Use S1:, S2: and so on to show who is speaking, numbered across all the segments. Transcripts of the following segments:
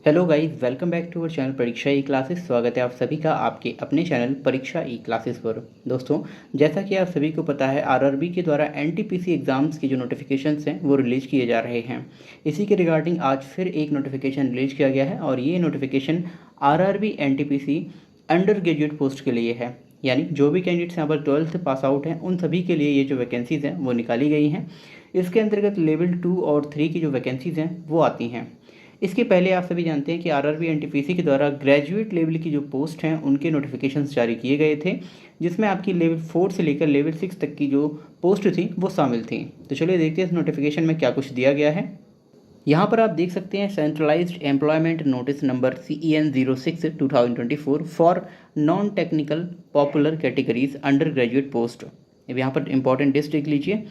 S1: Hello guys, welcome back to our channel Pariksha E classes. स्वागत है आप सभी का आपके अपने चैनल परीक्षा ई क्लासेस पर। दोस्तों, जैसा कि आप सभी को पता है, आरआरबी के द्वारा एनटीपीसी एग्ज़ाम्स के जो नोटिफिकेशंस हैं वो रिलीज़ किए जा रहे हैं। इसी के रिगार्डिंग आज फिर एक नोटिफिकेशन रिलीज़ किया गया है और ये notification RRB NTPC under graduate post के लिए है। यानी जो भी कैंडिडेट्स यहाँ पर 12th पास आउट हैं उन सभी के लिए ये जो वैकेंसीज़ हैं वो निकाली गई हैं। इसके अंतर्गत लेवल 2 और 3 की जो वैकेंसीज़ हैं वो आती हैं। इसके पहले आप सभी जानते हैं कि आरआरबी एनटीपीसी के द्वारा ग्रेजुएट लेवल की जो पोस्ट हैं उनके नोटिफिकेशंस जारी किए गए थे, जिसमें आपकी लेवल 4 से लेकर लेवल 6 तक की जो पोस्ट थी वो शामिल थी। तो चलिए देखते हैं इस नोटिफिकेशन में क्या कुछ दिया गया है। यहाँ पर आप देख सकते हैं centralised employment notice number CEN 06/2024 for non technical popular categories under graduate post. अब यहाँ पर इंपॉर्टेंट डेट्स देख लीजिए।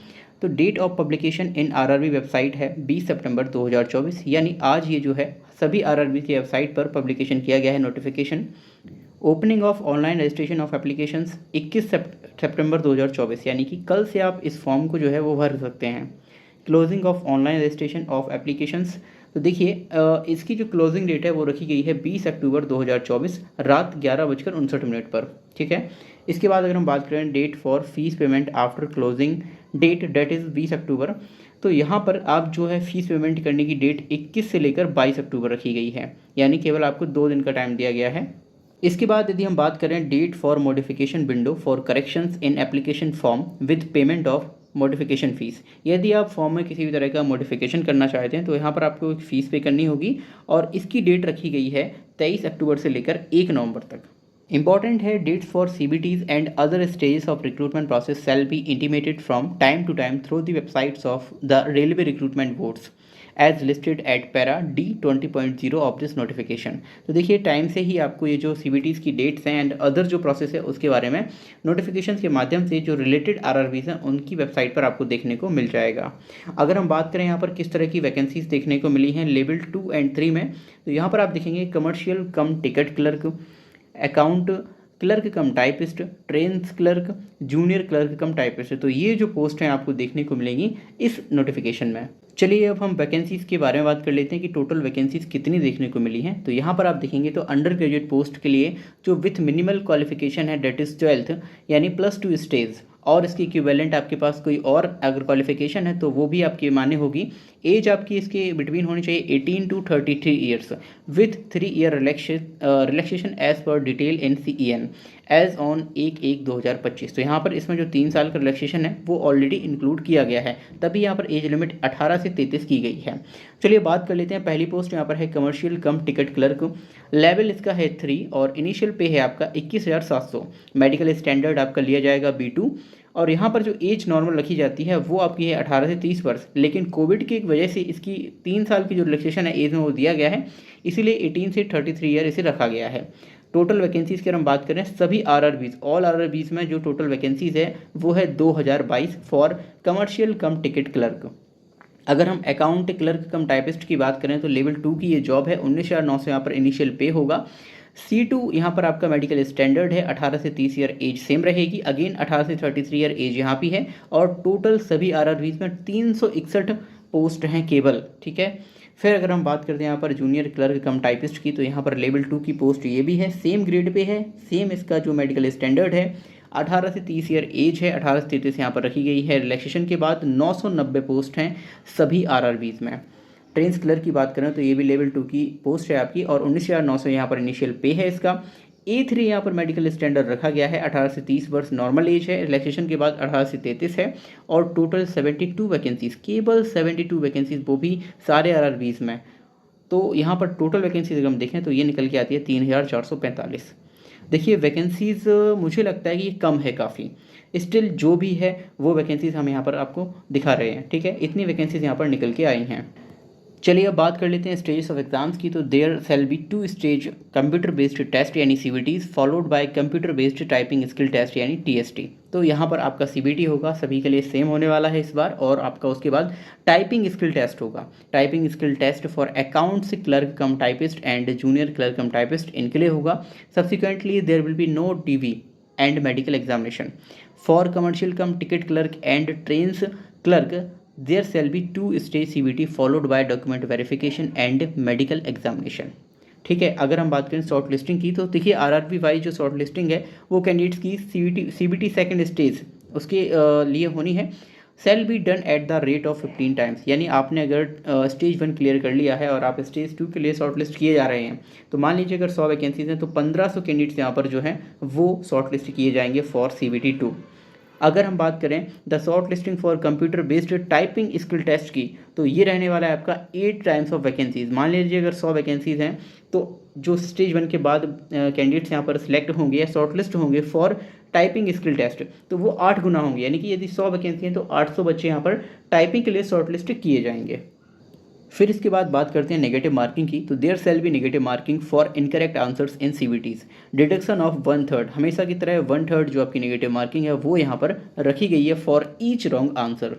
S1: तो date of publication in RRB website है 20 सितंबर 2024, यानी आज ये जो है सभी आरआरबी की वेबसाइट पर पब्लिकेशन किया गया है notification. Opening of online registration of applications 21 सितंबर 2024, यानी कि कल से आप इस फॉर्म को जो है वो भर सकते हैं। Closing of online registration of applications, तो देखिए इसकी जो क्लोजिंग डेट है वो रखी गई है 20 अक्टूबर 2024 रात 11:59 पर। ठीक है। इसके बाद अगर हम बात करें date for fees payment after closing date, date is 20 October. तो यहाँ पर आप जो है फीस पेमेंट करने की डेट 21 से लेकर 22 अक्टूबर रखी गई है, यानी केवल आपको 2 दिन का टाइम दिया गया है। इसके बाद यदि हम बात करें date for modification window for corrections in application form with payment of modification fees, यदि आप फॉर्म में किसी भी तरह का मॉडिफिकेशन करना चाहते हैं तो यहाँ पर आपको एक फ़ीस पे करनी होगी और इसकी डेट रखी गई है 23 अक्टूबर से लेकर 1 नवंबर तक। इंपॉर्टेंट है, dates for CBTs and other stages of recruitment process shall be intimated from time to time through the websites of the railway recruitment boards as listed at para D 20.0 of this notification. तो देखिए time से ही आपको ये जो CBTs की dates हैं and other जो process है उसके बारे में नोटिफिकेशन के माध्यम से जो रिलेटेड आरआरबीज हैं उनकी वेबसाइट पर आपको देखने को मिल जाएगा। अगर हम बात करें यहाँ पर किस तरह की वैकेंसीज देखने को मिली हैं लेवल 2 एंड 3 में, तो यहाँ पर आप देखेंगे commercial cum ticket clerk, account clerk cum typist, trains clerk, junior clerk cum typist. तो ये जो पोस्ट हैं आपको देखने को मिलेंगी इस नोटिफिकेशन में। चलिए अब हम वैकेंसीज़ के बारे में बात कर लेते हैं कि टोटल वैकेंसीज़ कितनी देखने को मिली हैं। तो यहाँ पर आप देखेंगे तो अंडर ग्रेजुएट पोस्ट के लिए जो विथ मिनिमल क्वालिफिकेशन है डेट इज़ 12th, यानी +2 स्टेज, और इसकी इक्विवेलेंट आपके पास कोई और अगर क्वालिफिकेशन है तो वो भी आपकी मान्य होगी। एज आपकी इसके बिटवीन होनी चाहिए 18 to 33 years with 3 year relaxation age पर detail in CEN age on 1/1/2025। तो यहाँ पर इसमें जो 3 साल का रिलैक्सेशन है वो ऑलरेडी इंक्लूड किया गया है, तभी यहाँ पर एज लिमिट 18 से 33 की गई है। चलिए बात कर लेते हैं। पहली पोस्ट यहाँ पर है commercial cum ticket clerk, level इसका है 3 और इनिशियल पे है आपका 21,700। मेडिकल स्टैंडर्ड आपका लिया जाएगा B2 और यहाँ पर जो एज नॉर्मल रखी जाती है वो आपकी है 18 से 30 वर्ष, लेकिन कोविड की वजह से इसकी 3 साल की जो रिलैक्सेशन है एज में वो दिया गया है, इसीलिए 18 से 33 ईयर इसे रखा गया है। टोटल वैकेंसीज़ की हम बात करें सभी आरआरबीज ऑल आरआरबीज में जो टोटल वैकेंसीज़ है वो है 2022 for commercial cum ticket clerk. अगर हम अकाउंट क्लर्क कम टाइपिस्ट की बात करें तो लेवल 2 की ये जॉब है, 19,900 यहाँ पर इनिशियल पे होगा। C2 यहाँ पर आपका मेडिकल स्टैंडर्ड है, 18 से 30 ईयर एज सेम रहेगी, अगेन 18 से 33 ईयर एज यहाँ भी है और टोटल सभी आरआरबीज में 361 पोस्ट हैं केवल। ठीक है। फिर अगर हम बात करते हैं यहाँ पर जूनियर क्लर्क कम टाइपिस्ट की, तो यहाँ पर लेवल 2 की पोस्ट ये भी है, सेम ग्रेड पे है, सेम इसका जो मेडिकल स्टैंडर्ड है, 18 से 30 ईयर एज है, 18 से 33 यहाँ पर रखी गई है। रिलैक्सेशन के बाद 990 पोस्ट हैं सभी आरआरबीज में। ट्रेन्स क्लर्क की बात करें तो ये भी लेवल 2 की पोस्ट है आपकी और 19,900 यहाँ पर इनिशियल पे है इसका। A3 यहाँ पर मेडिकल स्टैंडर्ड रखा गया है, 18 से 30 वर्ष नॉर्मल एज है, रिलैक्सेशन के बाद 18 से 33 है और टोटल 72 वैकेंसीज़, केवल 72 वैकेंसीज़, वो भी सारे आरआरबीज में। तो यहाँ पर टोटल वैकेंसीज अगर हम देखें तो ये निकल के आती है 3,445। देखिए वैकेंसीज़ मुझे लगता है कि ये कम है काफ़ी, स्टिल जो भी है वो वैकेंसीज़ हम यहाँ पर आपको दिखा रहे हैं। ठीक है, इतनी वैकेंसीज़ यहाँ पर निकल के आई हैं। चलिए अब बात कर लेते हैं स्टेजेस ऑफ एग्जाम्स की। तो there shall be 2 stage computer based test यानी CBTs followed by computer based typing skill test यानी TST। तो यहाँ पर आपका CBT होगा, सभी के लिए सेम होने वाला है इस बार, और आपका उसके बाद टाइपिंग स्किल टेस्ट होगा। Typing skill test for accounts clerk cum typist and junior clerk cum typist इनके लिए होगा। Subsequently there will be no DV and medical examination for commercial cum ticket clerk and trains clerk. There shall be 2 stage CBT followed by document verification and medical examination. ठीक है। अगर हम बात करें short listing की, तो देखिए RRB Y जो शॉर्ट लिस्टिंग है वो कैंडिडेट्स की सीबीटी सेकंड स्टेज उसके लिए होनी है। Shall be done at the rate of 15 times, यानी आपने अगर स्टेज 1 क्लियर कर लिया है और आप स्टेज 2 के लिए शॉर्ट लिस्ट किए जा रहे हैं, तो मान लीजिए अगर 100 वैकेंसीज हैं तो 1500 कैंडिडेट्स यहाँ पर जो हैं वो शॉर्ट लिस्ट किए जाएंगे फॉर सीबीटी 2। अगर हम बात करें the shortlisting for computer based typing skill test की, तो ये रहने वाला है आपका 8 टाइम्स ऑफ वैकेंसीज। मान लीजिए अगर 100 वैकेंसीज हैं तो जो स्टेज 1 के बाद कैंडिडेट्स यहाँ पर सिलेक्ट होंगे या शॉर्ट लिस्ट होंगे फॉर टाइपिंग स्किल टेस्ट, तो वो 8 गुना होंगे, यानी कि यदि 100 वैकेंसी हैं तो 800 बच्चे यहाँ पर टाइपिंग के लिए शॉर्ट लिस्ट किए जाएंगे। फिर इसके बाद बात करते हैं नेगेटिव मार्किंग की, तो there shall be negative marking for incorrect answers in CBTs, deduction of 1/3। हमेशा की तरह 1/3 जो आपकी नेगेटिव मार्किंग है वो यहाँ पर रखी गई है फॉर ईच रॉन्ग आंसर।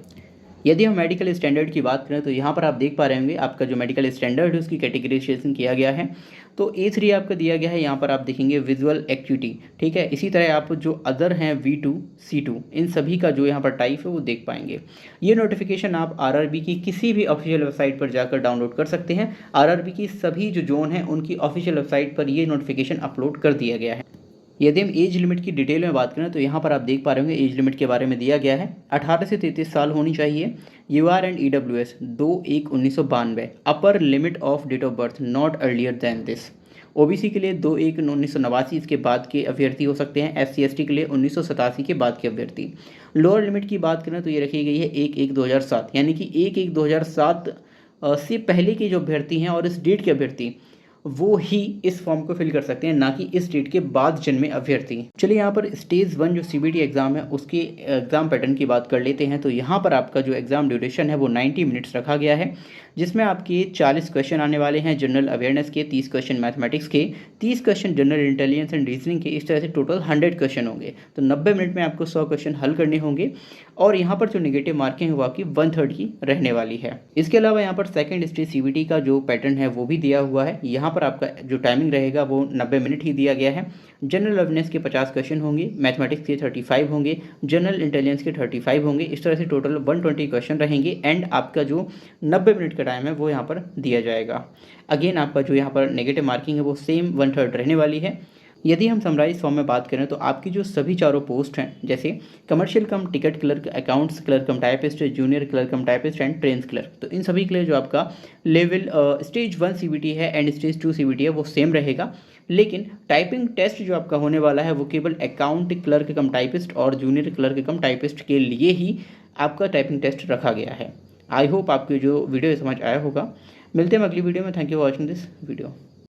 S1: यदि हम मेडिकल स्टैंडर्ड की बात करें तो यहाँ पर आप देख पा रहे होंगे आपका जो मेडिकल स्टैंडर्ड है उसकी कैटेगराइजेशन किया गया है। तो A3 आपका दिया गया है, यहाँ पर आप देखेंगे विजुअल एक्टिविटी, ठीक है। इसी तरह आप जो अदर हैं V2 C2 इन सभी का जो यहाँ पर टाइप है वो देख पाएंगे। ये नोटिफिकेशन आप आरआरबी की किसी भी ऑफिशियल वेबसाइट पर जाकर डाउनलोड कर सकते हैं। आरआरबी की सभी जो जोन हैं उनकी ऑफिशियल वेबसाइट पर ये नोटिफिकेशन अपलोड कर दिया गया है। यदि हम एज लिमिट की डिटेल में बात करें तो यहाँ पर आप देख पा रहे होंगे एज लिमिट के बारे में दिया गया है 18 से 33 साल होनी चाहिए। UR and EWS 2/1/1992, upper limit of date of birth not earlier than this. OBC के लिए 2/1/1989 इसके बाद के अभ्यर्थी हो सकते हैं। SC/ST के लिए 1987 के बाद के अभ्यर्थी। लोअर लिमिट की बात करें तो ये रखी गई है 1/1/2007, यानी कि 1/1/2007 से पहले के जो अभ्यर्थी हैं और इस डेट के अभ्यर्थी वो ही इस फॉर्म को फिल कर सकते हैं, ना कि इस डेट के बाद जन्मे अभ्यर्थी। चलिए यहाँ पर स्टेज 1 जो CBT एग्जाम है उसके एग्जाम पैटर्न की बात कर लेते हैं। तो यहाँ पर आपका जो एग्जाम ड्यूरेशन है वो 90 मिनट्स रखा गया है, जिसमें आपके 40 क्वेश्चन आने वाले हैं जनरल अवेयरनेस के, 30 क्वेश्चन मैथमेटिक्स के, 30 question general intelligence and reasoning के। इस तरह से टोटल 100 क्वेश्चन होंगे। तो 90 मिनट में आपको 100 क्वेश्चन हल करने होंगे और यहाँ पर जो नेगेटिव मार्किंग है वो आपकी 1/3 की रहने वाली है। इसके अलावा यहाँ पर सेकंड स्टेज CBT का जो पैटर्न है वो भी दिया हुआ है। यहाँ पर आपका जो टाइमिंग रहेगा वो 90 मिनट ही दिया गया है। जनरल अवेयरनेस के 50 क्वेश्चन होंगे, मैथमेटिक्स के 35 होंगे, जनरल इंटेलिजेंस के 35 होंगे। इस तरह से टोटल 120 क्वेश्चन रहेंगे एंड आपका जो 90 मिनट का टाइम है वो यहाँ पर दिया जाएगा। अगेन आपका जो यहाँ पर नेगेटिव मार्किंग है वो सेम 1/3 रहने वाली है। यदि हम समराइज फॉर्म में बात करें तो आपकी जो सभी चारों पोस्ट हैं, जैसे commercial cum ticket clerk, accounts clerk cum typist, junior clerk cum typist and trains clerk, तो इन सभी के लिए जो आपका लेवल स्टेज 1 CBT है एंड स्टेज 2 CBT है वो सेम रहेगा। लेकिन टाइपिंग टेस्ट जो आपका होने वाला है वो केवल अकाउंट क्लर्क कम टाइपिस्ट और जूनियर क्लर्क कम टाइपिस्ट के लिए ही आपका टाइपिंग टेस्ट रखा गया है। आई होप आपको जो वीडियो समझ आया होगा। मिलते हैं अगली वीडियो में। Thank you for watching this video.